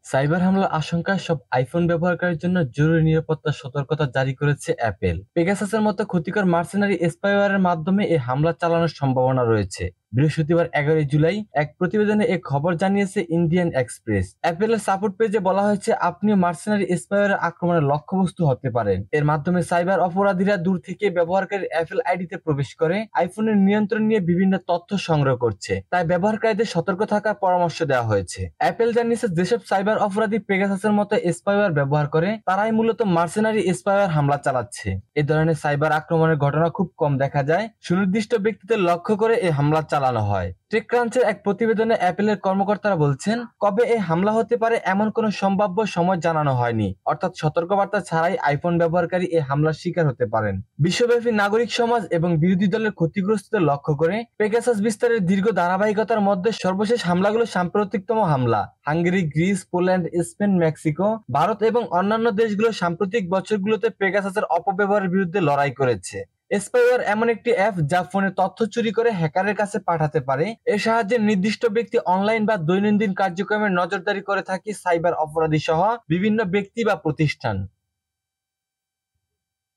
Cyber হামলার আশঙ্কায় সব আইফোন ব্যবহারকারীর জন্য জরুরি নিরাপত্তা সতর্কতা জারি করেছে অ্যাপেল। পেগাসাসের মতো ক্ষতিকর মার্সেনারি স্পাইওয়্যারের মাধ্যমে এই হামলা চালানোর সম্ভাবনা রয়েছে। বৃহস্পতিবার 11 জুলাই এক প্রতিবেদনে এ খবর জানিয়েছে ইন্ডিয়ান এক্সপ্রেস। অ্যাপেলের সাপোর্ট পেজে বলা হয়েছে, আপনিও মার্সেনারি স্পাইওয়্যারের আক্রমণের লক্ষ্যবস্তু হতে পারেন। এর মাধ্যমে সাইবার অপরাধীরা দূর থেকে ব্যবহারকারীর অ্যাপেল আইডিতে প্রবেশ করে আইফোনের নিয়ন্ত্রণ নিয়ে বিভিন্ন তথ্য সংগ্রহ করছে। তাই ব্যবহারকারীদের সতর্ক থাকার পরামর্শ দেওয়া হয়েছে। অ্যাপেল জানিয়েছে, যেসব সাইবার অপরাধী পেগাসাসের মতো স্পাইওয়্যার ব্যবহার করে তারাই মূলত মার্সেনারি স্পাইওয়্যার হামলা চালাচ্ছে। এ ধরনের সাইবার আক্রমণের ঘটনা খুব কম দেখা যায়। সুনির্দিষ্ট ব্যক্তিদের লক্ষ্য করে এই হামলা চালানো হয়। টেকক্রাঞ্চের এক প্রতিবেদনে অ্যাপেলের কর্মকর্তারা বলছেন, কবে এই হামলা হতে পারে এমন কোনো সম্ভাব্য সময় জানানো হয়নি। অর্থাৎ সতর্কবার্তা ছাড়াই আইফোন ব্যবহারকারী এই হামলার শিকার হতে পারেন। বিশ্বব্যাপী নাগরিক সমাজ এবং বিরোধী দলের ক্ষতিগ্রস্তদের লক্ষ্য করে পেগাসাস বিস্তারের দীর্ঘ ধারাবাহিকতার মধ্যে সর্বশেষ হামলাগুলো সাম্প্রতিকতম হামলা। Hungary, Greece, Poland, Spain, Mexico, Bharat এবং অন্যান্য দেশগুলো সাম্প্রতিক বছরগুলোতে পেগাসাসের অপব্যবহারের বিরুদ্ধে লড়াই করেছে। স্পাইওয়্যার এমন একটি অ্যাপ যা ফোনে তথ্য চুরি করে হ্যাকারের কাছে পাঠাতে পারে। এর সাহায্যে নির্দিষ্ট ব্যক্তি অনলাইন বা দৈনন্দিন কার্যক্রমে নজরদারি করে থাকে সাইবার অপরাধী সহ বিভিন্ন ব্যক্তি বা প্রতিষ্ঠান।